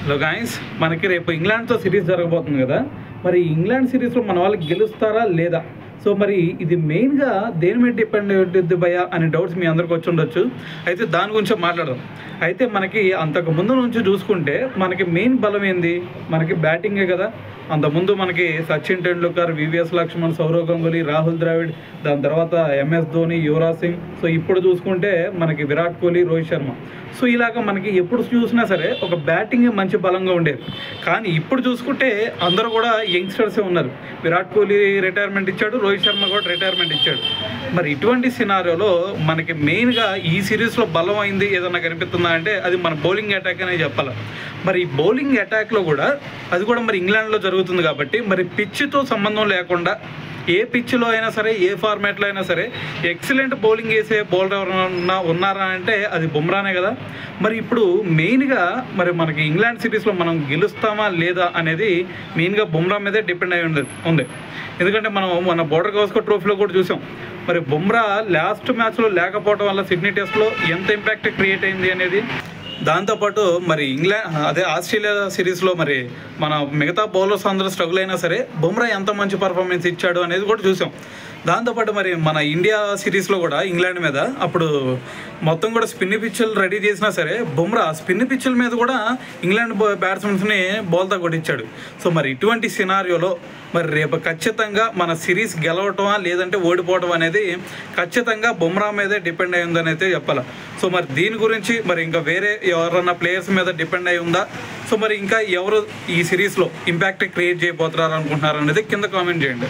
Hello guys, మనకి రేపు ఇంగ్లాండ్తో series జరగబోతుంది కదా. మరి ఇంగ్లాండ్ సిరీస్లో మన వాళ్ళు గెలుస్తారా లేదా? సో మరి ఇది మెయిన్గా దేని మీద డిపెండ్ అవుతుంది భయ అనే డౌట్స్ మీ అందరికి వచ్చి ఉండొచ్చు. అయితే దాని గురించి మాట్లాడదాం. అయితే మనకి అంతకు ముందు నుంచి చూసుకుంటే మనకి మెయిన్ బలం ఏంది? మనకి బ్యాటింగే కదా. అంతకుముందు మనకి సచిన్ టెండూల్కర్, వివిఎస్ లక్ష్మణ్, సౌరవ్ గంగూలీ, రాహుల్ ద్రావిడ్, దాని తర్వాత ఎంఎస్ ధోని, యువరాజ్ సింగ్. సో ఇప్పుడు చూసుకుంటే మనకి విరాట్ కోహ్లీ, రోహిత్ శర్మ. సో ఇలాగ మనకి ఎప్పుడు చూసినా సరే ఒక బ్యాటింగ్ మంచి బలంగా ఉండేది. కానీ ఇప్పుడు చూసుకుంటే అందరూ కూడా యంగ్స్టర్సే ఉన్నారు. విరాట్ కోహ్లీ రిటైర్మెంట్ ఇచ్చాడు, రోహిత్ శర్మ కూడా రిటైర్మెంట్ ఇచ్చాడు. మరి ఇటువంటి సినారియోలో మనకి మెయిన్గా ఈ సిరీస్లో బలం అయింది ఏదన్నా కనిపిస్తుందా అంటే అది మన బౌలింగ్ అటాక్ అనే చెప్పాలి. మరి ఈ బౌలింగ్ అటాక్లో కూడా అది కూడా మరి ఇంగ్లాండ్లో జరుగుతుంది కాబట్టి మరి పిచ్తో సంబంధం లేకుండా ఏ పిచ్లో అయినా సరే, ఏ ఫార్మాట్లో అయినా సరే ఎక్సలెంట్ బౌలింగ్ వేసే బౌలర్ ఎవరైనా ఉన్నారా అంటే అది బుమ్రానే కదా. మరి ఇప్పుడు మెయిన్గా మరి మనకి ఇంగ్లాండ్ సిరీస్లో మనం గెలుస్తామా లేదా అనేది మెయిన్గా బుమ్రా మీదే డిపెండ్ అయి ఉంది. ఎందుకంటే మనం మన బోర్డర్ గవాస్కర్ ట్రోఫీలో కూడా చూసాం. మరి బుమ్రా లాస్ట్ మ్యాచ్లో లేకపోవడం వల్ల సిడ్నీ టెస్ట్లో ఎంత ఇంపాక్ట్ క్రియేట్ అయింది అనేది. దాంతోపాటు మరి ఆస్ట్రేలియా సిరీస్లో మరి మన మిగతా బౌలర్స్ అందరూ స్ట్రగుల్ అయినా సరే బుమ్రా ఎంత మంచి పర్ఫార్మెన్స్ ఇచ్చాడు అనేది కూడా చూసాం. దాంతోపాటు మరి మన ఇండియా సిరీస్లో కూడా ఇంగ్లాండ్ మీద అప్పుడు మొత్తం కూడా స్పిన్ పిచ్లు రెడీ చేసినా సరే బుమ్రా స్పిన్ పిచ్ల మీద కూడా ఇంగ్లాండ్ బ్యాట్స్మెన్స్ని బౌల్తో కొట్టించాడు. సో మరి ఇటువంటి సినారియోలో మరి రేపు ఖచ్చితంగా మన సిరీస్ గెలవటమా లేదంటే ఓడిపోవటం అనేది ఖచ్చితంగా బుమ్రా మీదే డిపెండ్ అయి ఉందని అయితే చెప్పాలి. సో మరి దీని గురించి మరి ఇంకా వేరే ఎవరన్నా ప్లేయర్స్ మీద డిపెండ్ అయి ఉందా? సో మరి ఇంకా ఎవరు ఈ సిరీస్లో ఇంపాక్ట్ క్రియేట్ చేయబోతున్నారు అనుకుంటున్నారు అనేది కింద కామెంట్ చేయండి.